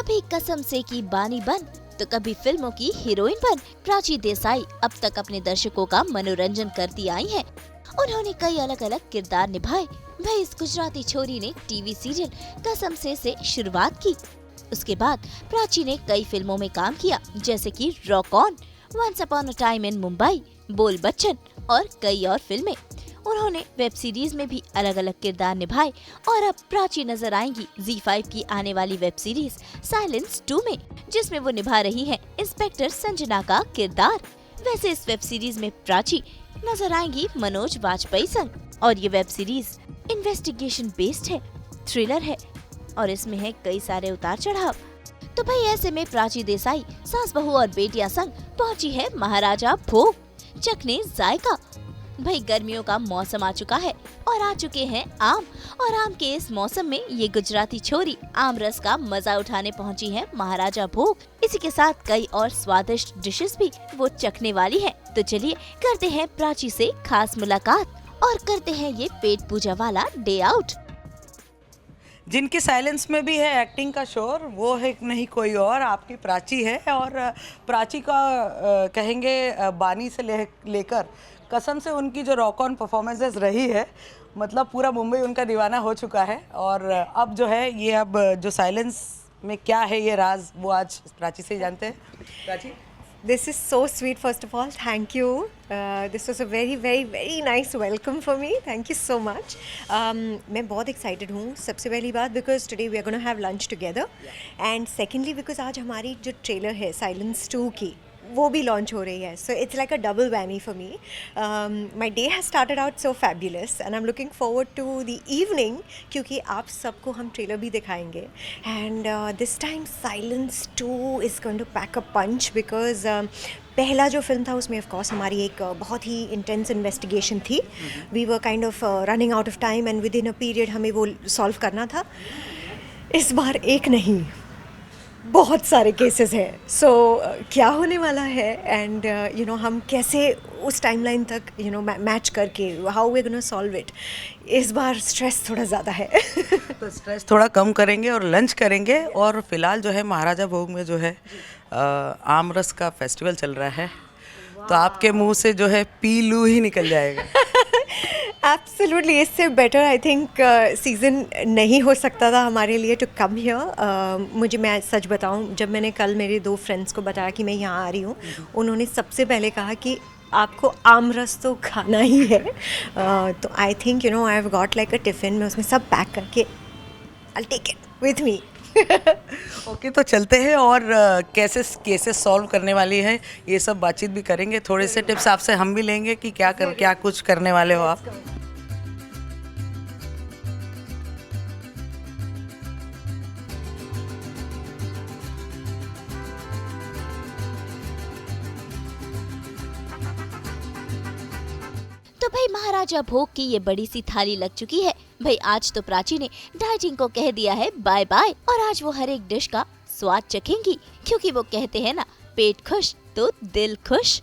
कभी कसम से की बानी बन तो कभी फिल्मों की हीरोइन बन प्राची देसाई अब तक अपने दर्शकों का मनोरंजन करती आई हैं। उन्होंने कई अलग अलग किरदार निभाए। भाई इस गुजराती छोरी ने टीवी सीरियल कसम से शुरुआत की। उसके बाद प्राची ने कई फिल्मों में काम किया, जैसे कि rock on, once upon a time in Mumbai, Bol Bachchan और कई और फिल्में। उन्होंने वेब सीरीज में भी अलग अलग किरदार निभाए और अब प्राची नजर आएंगी ZEE5 की आने वाली वेब सीरीज साइलेंस 2 में, जिसमें वो निभा रही हैं इंस्पेक्टर संजना का किरदार। वैसे इस वेब सीरीज में प्राची नजर आएंगी मनोज वाजपेयी संग और ये वेब सीरीज इन्वेस्टिगेशन बेस्ड है, थ्रिलर है और इसमें है कई सारे उतार चढ़ाव। तो भाई ऐसे में प्राची देसाई सास बहू और बेटियां संग पहुंची है महाराजा भोग चखने जायका। भाई गर्मियों का मौसम आ चुका है और आ चुके हैं आम, और आम के इस मौसम में ये गुजराती छोरी आम रस का मजा उठाने पहुंची है महाराजा भोग। इसी के साथ कई और स्वादिष्ट डिशेस भी वो चखने वाली है। तो चलिए करते हैं प्राची से खास मुलाकात और करते हैं ये पेट पूजा वाला डे आउट। जिनकी साइलेंस में भी है एक्टिंग का शोर, वो है नहीं कोई और, आपकी प्राची है। और प्राची का कहेंगे बानी से लेकर कसम से उनकी जो रॉक ऑन परफॉर्मेंसेस रही है, मतलब पूरा मुंबई उनका दीवाना हो चुका है। और अब जो है ये अब जो साइलेंस में क्या है ये राज, वो आज प्राची से ही जानते हैं। Prachi, This is so sweet. First of all, thank you. This was a very nice welcome for me. Thank you so much. मैं बहुत excited हूँ सबसे पहली बात because today we are going to have lunch together. And secondly because आज हमारी जो trailer है Silence 2 की, वो भी लॉन्च हो रही है. So it's like a double whammy for me. My day has started out so fabulous and I'm looking forward to the evening क्योंकि आप सबको हम ट्रेलर भी दिखाएंगे. And this time Silence 2 is going to pack a punch because पहला जो film था उसमें ऑफ कोर्स हमारी एक बहुत ही इंटेंस इन्वेस्टिगेशन थी. We were kind of running out of time and within a period हमें वो सॉल्व करना था. इस बार एक नहीं, बहुत सारे केसेस हैं. सो क्या होने वाला है एंड यू नो हम कैसे उस टाइमलाइन तक यू नो मैच करके how we gonna solve it. इस बार स्ट्रेस थोड़ा ज़्यादा है. तो स्ट्रेस थोड़ा कम करेंगे और लंच करेंगे. और फिलहाल जो है महाराजा भोग में जो है आम रस का फेस्टिवल चल रहा है, तो आपके मुंह से जो है पीलू ही निकल जाएगा. एब्सोल्युटली, इससे बेटर आई थिंक सीज़न नहीं हो सकता था हमारे लिए टू कम हियर. मुझे, मैं सच बताऊं, जब मैंने कल मेरे 2 फ्रेंड्स को बताया कि मैं यहाँ आ रही हूँ, उन्होंने सबसे पहले कहा कि आपको आम रस तो खाना ही है. तो I think you know I have got like a tiffin में उसमें सब पैक करके I take it with me. Okay, तो चलते हैं और कैसे केसेस सॉल्व करने वाली है ये सब बातचीत भी करेंगे. थोड़े से टिप्स आपसे हम भी लेंगे कि क्या कुछ करने वाले हो आप. तो भाई महाराजा भोग की ये बड़ी सी थाली लग चुकी है. भाई आज तो प्राची ने डाइटिंग को कह दिया है बाय बाय और आज वो हर एक डिश का स्वाद चखेंगी, क्योंकि वो कहते हैं ना, पेट खुश तो दिल खुश.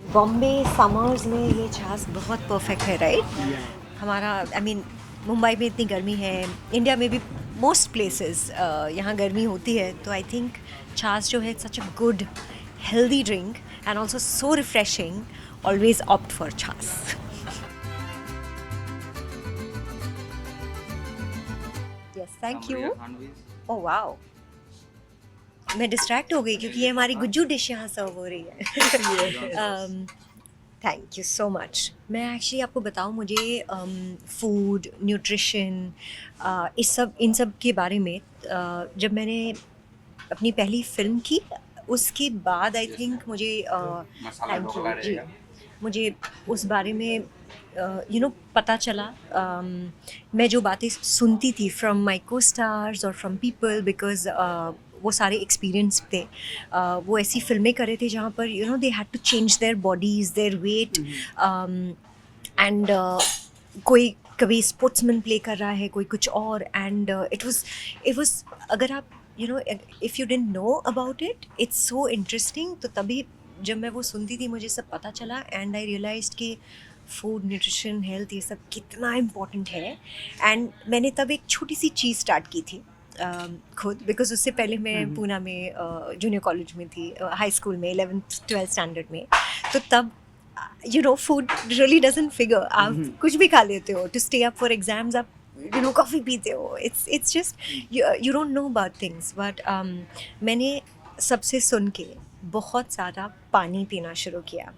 बॉम्बे समर्स में ये छाछ बहुत परफेक्ट है, राइट? हमारा आई मीन मुंबई में इतनी गर्मी है, इंडिया में भी मोस्ट प्लेसेस यहाँ गर्मी होती है, तो आई थिंक छाछ जो है such a good healthy drink and also so refreshing. Always opt for छाछ. Yes, thank you. Oh wow, मैं डिस्ट्रैक्ट हो गई क्योंकि ये हमारी गुज्जू डिश यहाँ सर्व हो रही है. Thank you so much. मैं एक्चुअली आपको बताऊं, मुझे फूड, न्यूट्रिशन, इन सब के बारे में जब मैंने अपनी पहली फ़िल्म की, उसके बाद आई थिंक मुझे थैंक यू जी, मुझे उस बारे में पता चला। मैं जो बातें सुनती थी फ्रॉम माय को स्टार्स और फ्रॉम पीपल, बिकॉज वो सारे एक्सपीरियंस थे। वो ऐसी फ़िल्में कर रहे थे जहाँ पर they had to change their bodies, their weight, and कोई कभी स्पोर्ट्समैन प्ले कर रहा है, कोई कुछ और, एंड इट वाज अगर आप if you didn't know about it, it's so interesting. तो तभी जब मैं वो सुनती थी मुझे सब पता चला, एंड आई रियलाइज्ड कि फूड, न्यूट्रिशन, हेल्थ, ये सब कितना इम्पोर्टेंट है। एंड मैंने तब एक छोटी सी चीज़ स्टार्ट की थी खुद, बिकॉज उससे पहले मैं पूना में जूनियर कॉलेज में थी, हाई स्कूल में 11th-12th स्टैंडर्ड में। तो तब फूड रियली डजंट फिगर। आप कुछ भी खा लेते हो to stay up for exams, आप कॉफ़ी पीते हो, it's just you don't know about things. But मैंने सबसे सुन के बहुत ज़्यादा पानी पीना शुरू किया।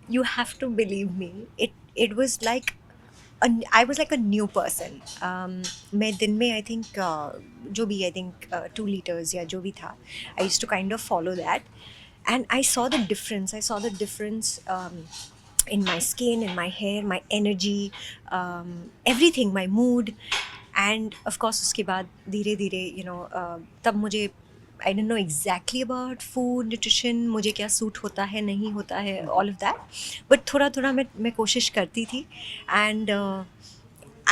You have to believe me, it was like I was like a new person. मैं दिन में I think जो भी I think 2 liters या जो भी था, I used to kind of follow that, and I saw the difference. I saw the difference in my skin, in my hair, my energy, everything, my mood, and of course उसके बाद धीरे धीरे तब मुझे I don't know exactly about food, nutrition, मुझे क्या suit होता है, नहीं होता है, ऑल ऑफ दैट, बट थोड़ा थोड़ा मैं कोशिश करती थी, and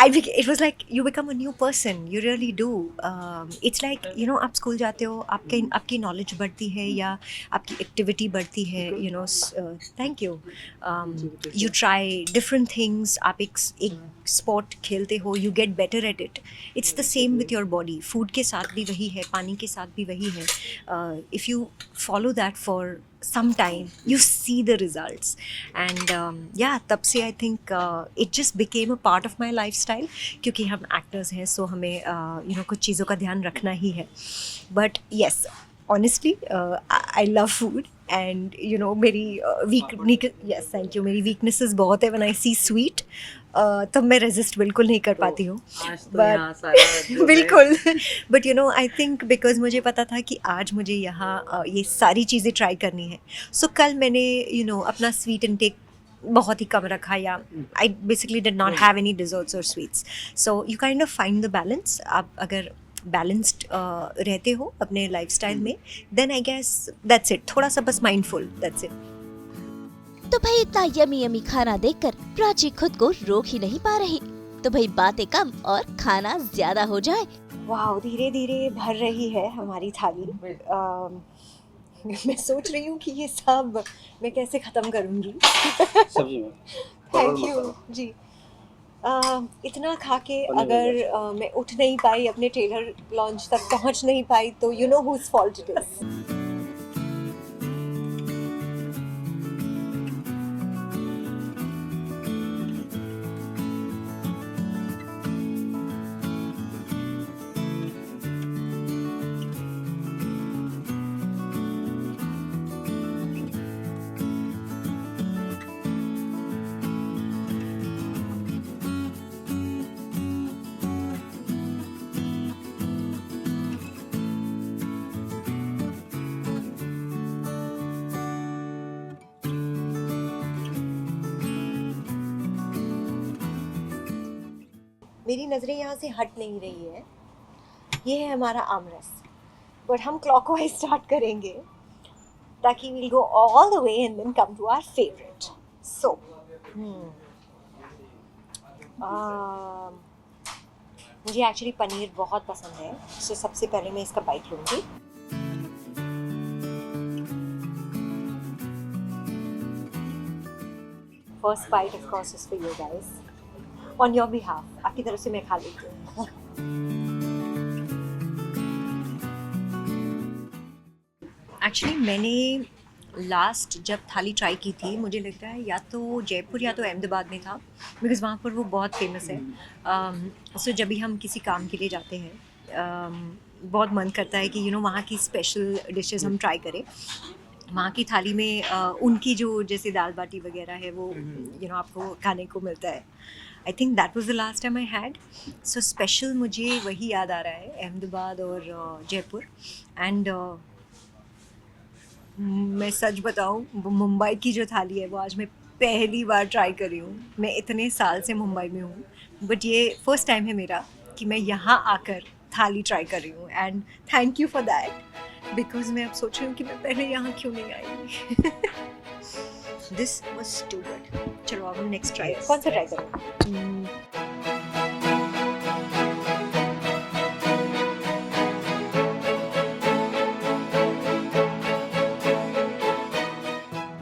it was like you become a new person, you really do. It's like आप स्कूल जाते हो, आपकी नॉलेज बढ़ती है या आपकी एक्टिविटी बढ़ती है, thank you, you try different things, आप एक स्पोर्ट खेलते हो, you get better at it. It's the same with your body. Food के साथ भी वही है, पानी के साथ भी वही है। If you follow that for some time, you see the results, and तब से I think it just became a part of my lifestyle, क्योंकि हम actors हैं, so हमें कुछ चीज़ों का ध्यान रखना ही है। But yes, honestly, I love food, and मेरी yes, thank you, मेरी weaknesses बहुत है। when I see sweet, तब मैं रेजिस्ट बिल्कुल नहीं कर पाती हूँ, बट बिल्कुल, बट आई थिंक बिकॉज मुझे पता था कि आज मुझे यहाँ ये सारी चीज़ें ट्राई करनी है, सो कल मैंने अपना स्वीट इनटेक बहुत ही कम रखा, या I basically did not have any desserts or sweets. So you kind of find the balance. आप अगर बैलेंस्ड रहते हो अपने लाइफस्टाइल में, then I guess that's it. थोड़ा सा बस माइंडफुल, दैट्स इट। तो भाई इतना यमी यमी खाना देखकर प्राची खुद को रोक ही नहीं पा रही। तो भाई बातें कम और खाना ज्यादा हो जाए। वाह, धीरे धीरे भर रही है हमारी थाली। मैं सोच रही हूँ कि ये सब मैं कैसे ख़त्म करूँगी। सब्जी में थैंक यू जी। इतना खा के अगर मैं उठ नहीं पाई, अपने ट्रेलर लॉन्च तक पहुँच नहीं पाई, तो you know whose fault it is. मेरी नज़रें यहाँ से हट नहीं रही है। ये है हमारा आमरस, बट हम क्लॉकवाइज स्टार्ट करेंगे ताकि we'll go all the way and then come to our favorite. So, मुझे एक्चुअली पनीर बहुत पसंद है, so सबसे पहले मैं इसका बाइट लूँगी। First bite of course is for you guys. On your behalf, आपकी तरफ से मैं खा लेती हूँ। एक्चुअली मैंने लास्ट जब थाली ट्राई की थी, मुझे लगता है या तो जयपुर या तो अहमदाबाद में था, बिकॉज़ वहाँ पर वो बहुत फेमस है। सो जब भी हम किसी काम के लिए जाते हैं, बहुत मन करता है कि वहाँ की स्पेशल डिशेस हम ट्राई करें। वहाँ की थाली में उनकी जो जैसे दाल बाटी वगैरह है वो आपको खाने को मिलता है. I think that was the last time I had. So special मुझे वही याद आ रहा है, अहमदाबाद और जयपुर. एंड मैं सच बताऊँ, मुंबई की जो थाली है वो आज मैं पहली बार ट्राई कर रही हूँ. मैं इतने साल से मुंबई में हूँ, बट ये फर्स्ट टाइम है मेरा कि मैं यहाँ आकर थाली ट्राई कर रही हूँ. And thank you for that, because मैं अब सोच रही हूँ कि मैं पहले यहाँ क्यों नहीं आई. This was too good. चलो अब हम नेक्स्ट ट्राई. कौन सा ट्राई करूँ?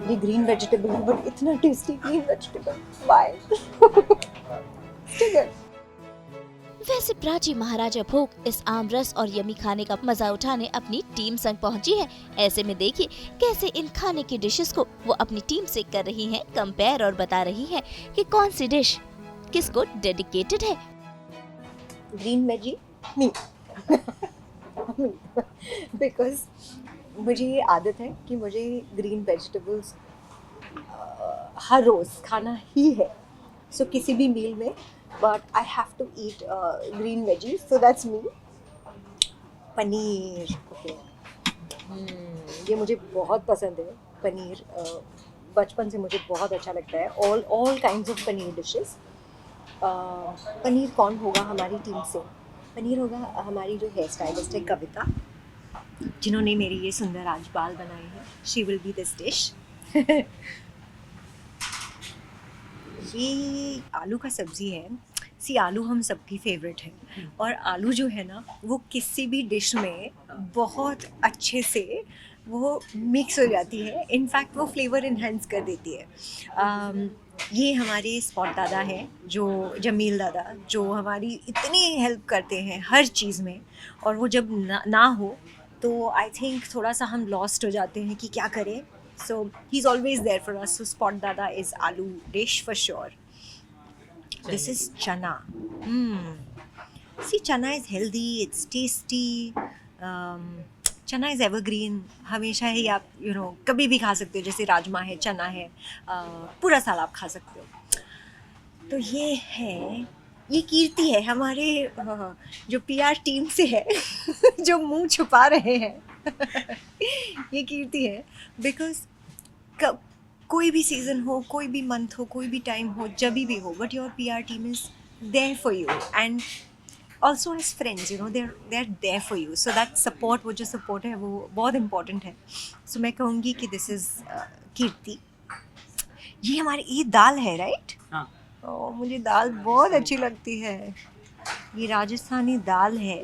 ये ग्रीन वेजिटेबल है, बट इतना टेस्टी ग्रीन वेजिटेबल. व्हाई? वैसे प्राची महाराजा भोग इस आम रस और यमी खाने का मजा उठाने अपनी टीम संग पहुंची है. ऐसे में देखिए कैसे इन खाने की डिशेस को वो अपनी टीम से कर रही हैं कंपेयर और बता रही है कि कौन सी डिश किसको डेडिकेटेड है. Green veggie me. बिकॉज मुझे ये आदत है कि मुझे ग्रीन वेजिटेबल्स हर रोज़ खाना ही है. सो किसी भी मील में, but I have to eat green veggies, so that's me. Paneer, okay, ये मुझे बहुत पसंद है. पनीर बचपन से मुझे बहुत अच्छा लगता है. All kinds of paneer dishes. Paneer कौन होगा हमारी टीम से? पनीर होगा हमारी जो हेयर स्टाइलिस्ट है कविता, जिन्होंने मेरी ये सुंदर आज बाल बनाए हैं. She will be this dish. ये आलू का सब्ज़ी है. सी, आलू हम सबकी फेवरेट है, और आलू जो है ना वो किसी भी डिश में बहुत अच्छे से वो मिक्स हो जाती है. इनफैक्ट वो फ्लेवर इन्हेंस कर देती है. ये हमारे स्पॉट दादा हैं, जो जमील दादा, जो हमारी इतनी हेल्प करते हैं हर चीज़ में. और वो जब ना हो तो आई थिंक थोड़ा सा हम लॉस्ट हो जाते हैं कि क्या करें. So he is always there for us. So spot dada is aloo dish for sure. This is chana. See, chana is healthy, it's tasty. Chana is evergreen. हमेशा ही आप कभी भी खा सकते हो. जैसे राजमा है, चना है, पूरा साल आप खा सकते हो. तो ये है, ये कीर्ति है हमारे जो पीआर टीम से है जो मुंह छुपा रहे हैं. ये कीर्ति है बिकॉज कोई भी सीज़न हो, कोई भी मंथ हो, कोई भी टाइम हो, जब भी हो, but your PR team is there for you. And also as friends, they're there for you. So that support, वो जो support है वो बहुत important है. So मैं कहूँगी कि this is कीर्ति. ये हमारी ये दाल है, राइट? हाँ. मुझे दाल बहुत अच्छी लगती है. ये राजस्थानी दाल है.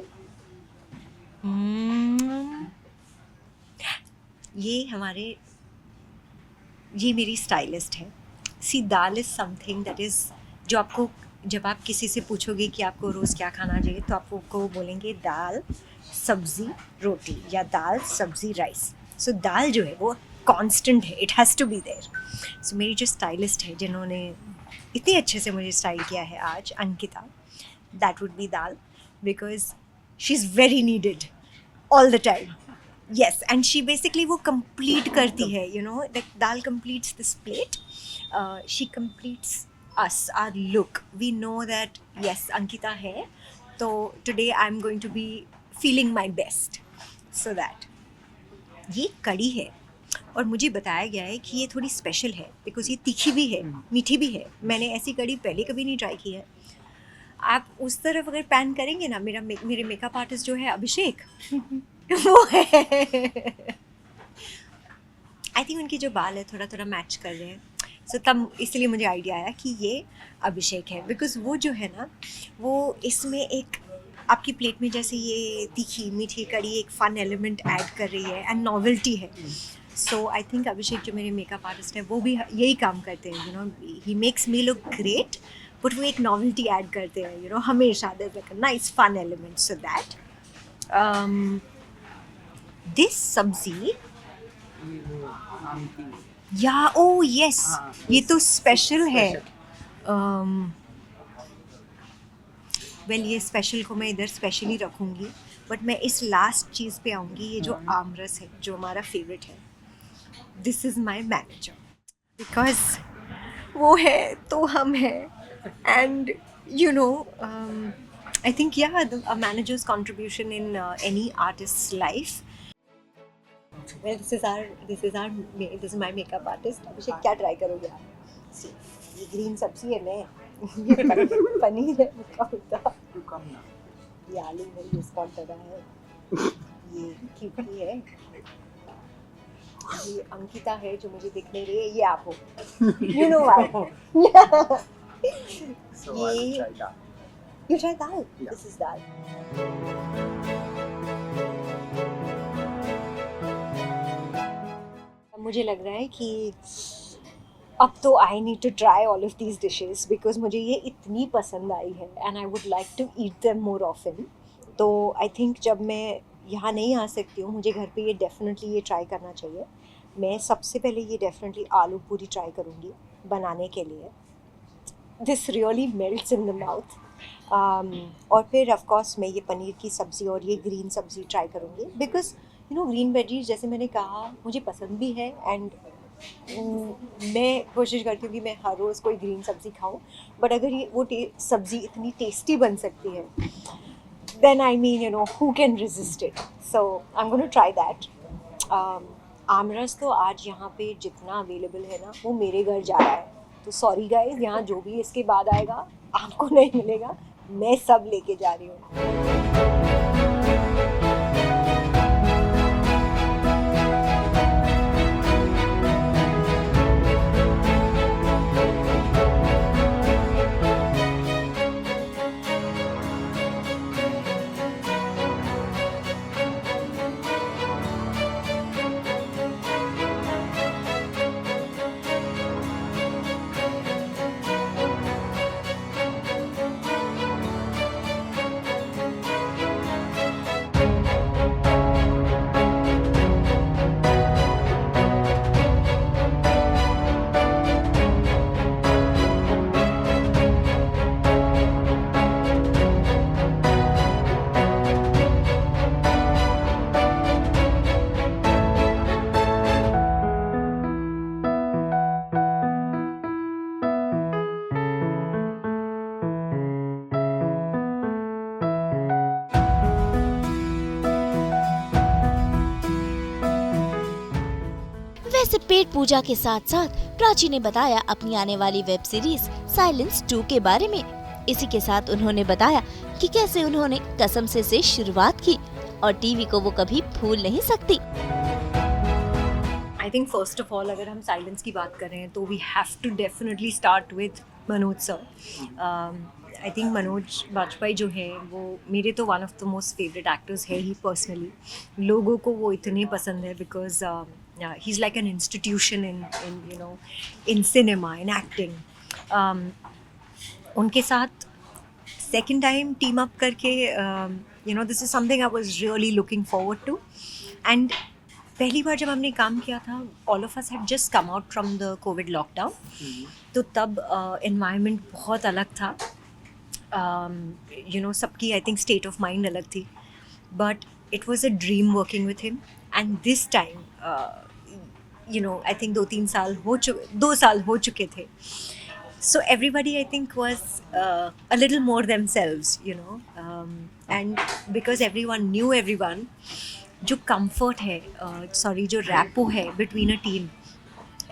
ये मेरी स्टाइलिस्ट है. सी, दाल इज़ समथिंग दैट इज़, जो आपको जब आप किसी से पूछोगे कि आपको रोज़ क्या खाना चाहिए, तो आपको बोलेंगे दाल सब्ज़ी रोटी या दाल सब्ज़ी राइस. सो दाल जो है वो कांस्टेंट है. It has to be there. So मेरी जो स्टाइलिस्ट है, जिन्होंने इतने अच्छे से मुझे स्टाइल किया है आज, Ankita, that would be dal, because she is very needed all the time. Yes, and she basically वो कंप्लीट करती है. That dal completes this plate. She completes us, our look. We know that yes, Ankita hai, so today I'm going to be feeling my best. So that ये कड़ी है, और मुझे बताया गया है कि ये थोड़ी स्पेशल है बिकॉज ये तीखी भी है, मीठी भी है. मैंने ऐसी कड़ी पहले कभी नहीं ट्राई की है. आप उस तरफ अगर पैन करेंगे ना, मेरे मेकअप आर्टिस्ट जो है अभिषेक वो है. आई थिंक उनके जो बाल है थोड़ा थोड़ा मैच कर रहे हैं. सो तब इसलिए मुझे आइडिया आया कि ये अभिषेक है, बिकॉज वो जो है ना वो इसमें एक आपकी प्लेट में जैसे ये तीखी मीठी कड़ी एक फ़न एलिमेंट ऐड कर रही है एंड नॉवेल्टी है. सो आई थिंक अभिषेक जो मेरे मेकअप आर्टिस्ट है वो भी यही काम करते हैं. He makes me look great, but वो एक नॉवेल्टी ऐड करते हैं. हमेशा there like a nice fun element. So that this sabzi, या ओ यस, ये तो स्पेशल है. वेल, ये स्पेशल को मैं इधर स्पेशली रखूँगी, बट मैं इस लास्ट चीज़ पे आऊँगी. ये जो आमरस है, जो हमारा फेवरेट है. this is my manager. Because वो है तो हम हैं. And you know, I think a manager's contribution in any artist's life. Well, this is my makeup artist. अभिषेक क्या ट्राई करोगे आप? See, ये ग्रीन सब्जी है मैं. ये पनीर है मुक्का होता. ये आलू में ये स्पॉट लगा है. ये क्यूटी है. ये अंकिता है जो मुझे दिख नहीं रही है. ये आप हो. You know why? So I will try that. You try dal. Yeah. This is dal. मुझे लग रहा है कि अब तो I need to try all of these dishes because मुझे ये इतनी पसंद आई है and I would like to eat them more often. तो आई थिंक जब मैं यहाँ नहीं आ सकती हूँ मुझे घर पे ये डेफिनेटली ये ट्राई करना चाहिए. मैं सबसे पहले ये डेफिनेटली आलू पूरी ट्राई करूँगी बनाने के लिए. This really melts in the mouth. और फिर ऑफ कोर्स मैं ये पनीर की सब्ज़ी और ये ग्रीन सब्ज़ी ट्राई करूँगी because you know green veggies जैसे मैंने कहा मुझे पसंद भी है एंड मैं कोशिश करती हूँ कि मैं हर रोज़ कोई ग्रीन सब्ज़ी खाऊं. बट अगर ये वो सब्ज़ी इतनी टेस्टी बन सकती है then I mean, you know, who can resist it? So I'm going to try that. आमरस तो आज यहाँ पे जितना अवेलेबल है ना वो मेरे घर जा रहा है. तो सॉरी गाइस, यहाँ जो भी इसके बाद आएगा आपको नहीं मिलेगा. मैं सब लेके जा रही हूँ. वैसे पेट पूजा के साथ साथ प्राची ने बताया अपनी आने वाली वेब सीरीज साइलेंस 2 के बारे में. इसी के साथ उन्होंने बताया कि कैसे उन्होंने कसम से शुरुआत की और टीवी को वो कभी भूल नहीं सकती. I think first of all अगर हम साइलेंस की बात कर रहे हैं तो we have to definitely start with Manoj sir. I think Manoj Bajpayee जो है वो मेरे तो one of the most favourite actors है ही पर्सनली. लोगों को वो इतने पसंद है because he is like an institution in cinema in acting. उनके साथ सेकेंड टाइम टीम अप करके this is something I was really looking forward to. And पहली बार जब हमने काम किया था all of us had just come out from the covid lockdown. तो तब एनवायरनमेंट बहुत अलग था. सबकी I think state of mind अलग थी. But it was a dream working with him. And this time I think 2 साल हो चुके थे. So everybody I think was a little more themselves, and because everyone knew everyone, जो comfort है, जो rapport है between a team,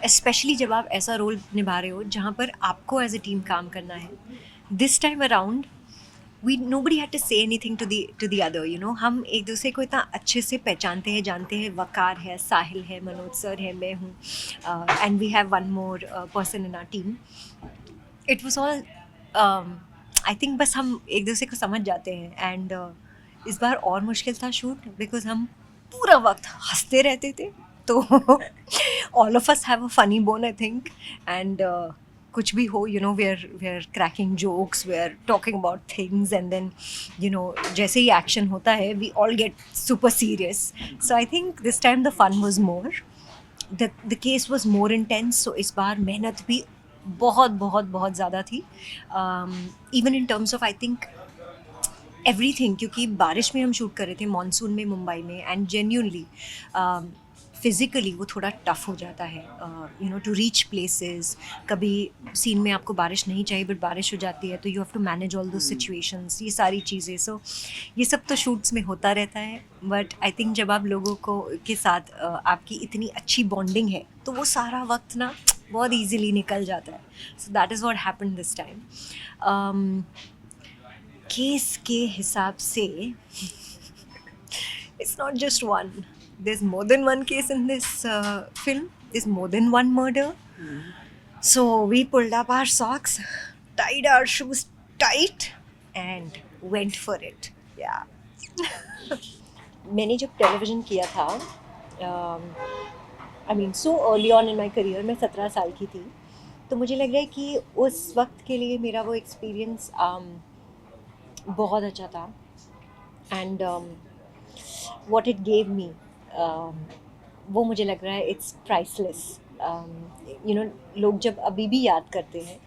especially जब आप ऐसा role निभा रहे हो जहाँ पर आपको as a team काम करना है. This time around, nobody had to say anything to the other, हम एक दूसरे को इतना अच्छे से पहचानते हैं, जानते हैं. वकार है, साहिल है, मनोज सर है, मैं हूँ, and we have one more person in our team. It was all I think बस हम एक दूसरे को समझ जाते हैं. एंड इस बार और मुश्किल था शूट बिकॉज हम पूरा वक्त हंसते रहते थे. तो all of us have a funny bone I think. And कुछ भी हो we are cracking jokes, we are talking about things. And then जैसे ही एक्शन होता है we all get super serious. So I think this time the fun was more, the case was more intense. So इस बार मेहनत भी बहुत बहुत बहुत ज़्यादा थी. Even in terms of I think everything, क्योंकि बारिश में हम शूट कर रहे थे, मॉनसून में मुंबई में. एंड जेन्यूनली फिज़िकली वो थोड़ा टफ हो जाता है, you know, to reach places. कभी सीन में आपको बारिश नहीं चाहिए बट बारिश हो जाती है, तो you have to manage all दो सिचुएशंस, ये सारी चीज़ें. सो ये सब तो शूट्स में होता रहता है, बट आई थिंक जब आप लोगों को के साथ आपकी इतनी अच्छी बॉन्डिंग है तो वो सारा वक्त ना बहुत ईजीली निकल जाता है. So that is what happened this time. Case के हिसाब से it's not just one. There's more than one case in this film. There's more than one murder. So we pulled up our socks, tied our shoes tight, and went for it. Yeah. मैंने जब television किया था, I mean so early on in my career, मैं 17 साल की थी, तो मुझे लग रहा है कि उस वक्त के लिए मेरा वो एक्सपीरियंस बहुत अच्छा था. And what it gave me, वो मुझे लग रहा है it's priceless. You know, लोग जब अभी भी याद करते हैं,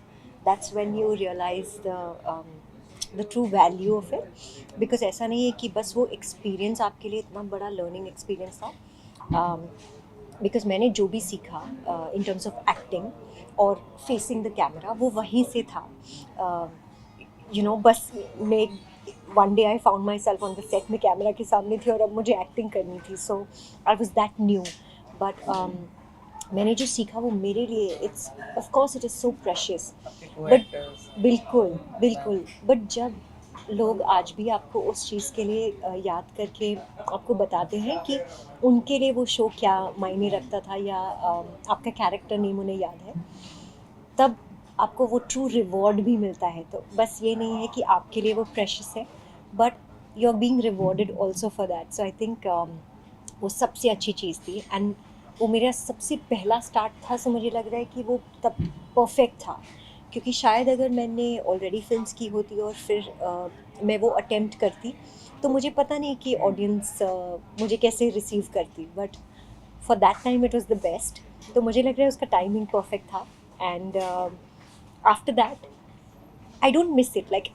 that's when you realize the true value of it. Because ऐसा नहीं है कि बस वो experience आपके लिए इतना बड़ा learning experience था. Because मैंने जो भी सीखा in terms of acting और facing the camera, वो वहीं से था. You know, बस मैं one day I found myself on the set में कैमरा के सामने थी और अब मुझे एक्टिंग करनी थी. So I was that new. But मैंने जो सीखा वो मेरे लिए it's of course it is so precious. But बिल्कुल बट जब लोग आज भी आपको उस चीज़ के लिए याद करके आपको बताते हैं कि उनके लिए वो शो क्या मायने रखता था, या आपका कैरेक्टर नेम उन्हें याद है, तब आपको वो ट्रू रिवॉर्ड भी मिलता है. तो बस ये नहीं है कि आपके लिए वो प्रेशियस है, but you are being rewarded also for that. So I think वो सबसे अच्छी चीज़ थी. एंड वो मेरा सबसे पहला स्टार्ट था, सो मुझे लग रहा है कि वो तब परफेक्ट था. क्योंकि शायद अगर मैंने ऑलरेडी फिल्म्स की होती और फिर मैं वो अटेम्प्ट करती, तो मुझे पता नहीं कि ऑडियंस मुझे कैसे रिसीव करती. But for that time it was the best. तो मुझे लग रहा है उसका टाइमिंग परफेक्ट था. And after that, I don't miss it, like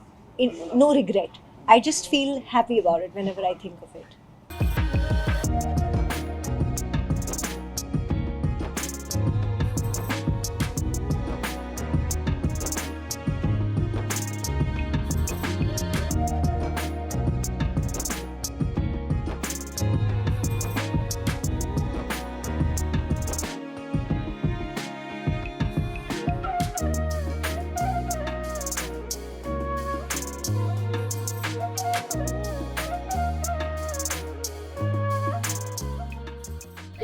no regret. I just feel happy about it whenever I think of it.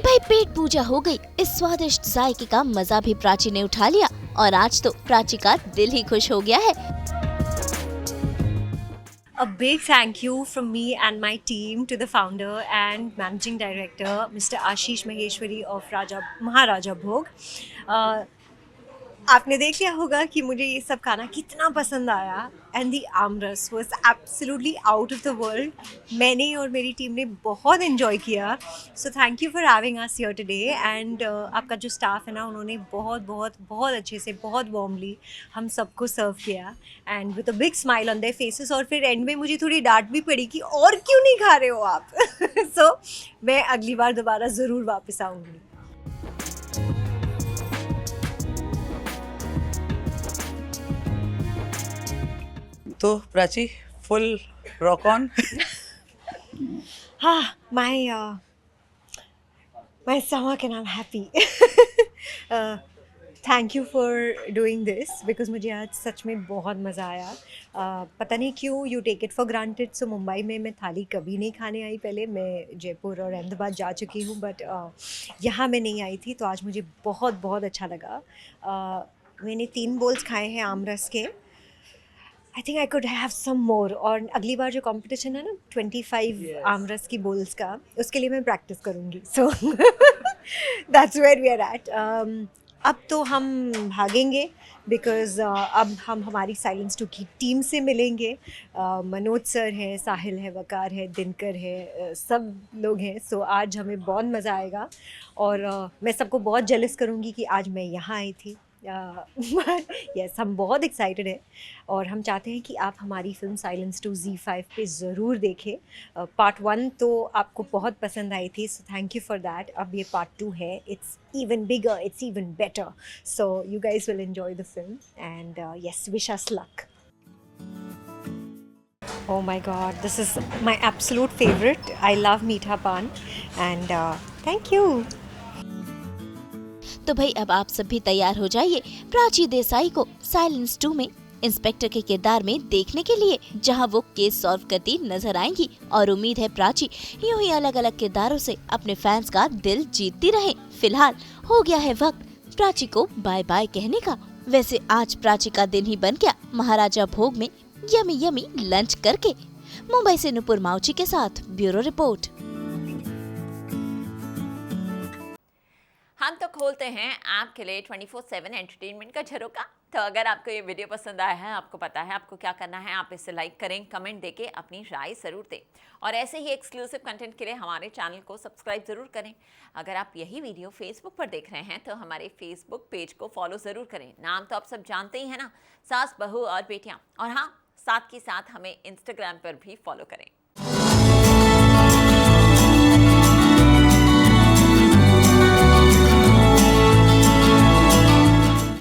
भाई पेट पूजा हो गई. इस स्वादिष्ट जायके का मजा भी प्राची ने उठा लिया और आज तो प्राची का दिल ही खुश हो गया है. A big thank you from me and my team to the founder and managing director, Mr. Ashish Maheshwari of Maharaja Bhog. आपने देख लिया होगा कि मुझे ये सब खाना कितना पसंद आया. And the aamras was absolutely out of the world. मैंने और मेरी टीम ने बहुत इन्जॉय किया. So thank you for having us here today. And आपका जो स्टाफ है ना, उन्होंने बहुत बहुत बहुत अच्छे से, बहुत वार्मली हम सबको सर्व किया and with a big smile on their faces. और फिर एंड में मुझे थोड़ी डांट भी पड़ी कि और क्यों नहीं खा रहे हो आप. सो मैं अगली बार दोबारा ज़रूर वापस आऊँगी. तो Prachi, full rock on. My stomach and I'm happy. Thank you for doing this because मुझे आज सच में बहुत मज़ा आया. पता नहीं क्यों you take it for granted. So Mumbai में मैं थाली कभी नहीं खाने आई पहले. मैं जयपुर और अहमदाबाद जा चुकी हूँ, बट यहाँ मैं नहीं आई थी. तो आज मुझे बहुत बहुत अच्छा लगा. मैंने 3 बोल्स खाए हैं आमरस के. I think I could have some more. और अगली बार जो कंपटीशन है ना 25 आमरस की बोल्स का, उसके लिए मैं प्रैक्टिस करूँगी. So that's where we are at. अब तो हम भागेंगे बिकॉज़ अब हम हमारी साइलेंस 2 की टीम से मिलेंगे. मनोज सर हैं, साहिल है, वकार है, दिनकर है, सब लोग हैं. सो आज हमें बहुत मज़ा आएगा और मैं सबको बहुत जेलस करूँगी कि आज मैं यहाँ आई थी. बट यस, हम बहुत एक्साइटेड हैं और हम चाहते हैं कि आप हमारी फिल्म साइलेंस 2 Z5 पे ज़रूर देखें। पार्ट 1 तो आपको बहुत पसंद आई थी, so thank you for that. अब ये पार्ट 2 है, it's even bigger, it's even better, so you guys will enjoy the film and yes, wish us luck. Oh my god, this is my absolute favorite. I love Meetha Pan and thank you. तो भाई अब आप सब भी तैयार हो जाइए प्राची देसाई को साइलेंस 2 में इंस्पेक्टर के किरदार में देखने के लिए, जहां वो केस सॉल्व करती नजर आएंगी। और उम्मीद है प्राची यूं ही अलग अलग किरदारों से अपने फैंस का दिल जीतती रहे। फिलहाल हो गया है वक्त प्राची को बाय बाय कहने का। वैसे आज प्राची का दिन ही बन गया महाराजा भोग में यमी यमी लंच करके। मुंबई से नुपुर माउची के साथ ब्यूरो रिपोर्ट। हम तो खोलते हैं आपके लिए 24/7 एंटरटेनमेंट का झरोका। तो अगर आपको ये वीडियो पसंद आया है, आपको पता है आपको क्या करना है, आप इसे लाइक करें, कमेंट देके अपनी राय ज़रूर दें और ऐसे ही एक्सक्लूसिव कंटेंट के लिए हमारे चैनल को सब्सक्राइब ज़रूर करें। अगर आप यही वीडियो फेसबुक पर देख रहे हैं तो हमारे फेसबुक पेज को फॉलो ज़रूर करें। नाम तो आप सब जानते ही हैं ना, सास, बहू और बेटियाँ। और हाँ, साथ ही साथ हमें इंस्टाग्राम पर भी फॉलो करें।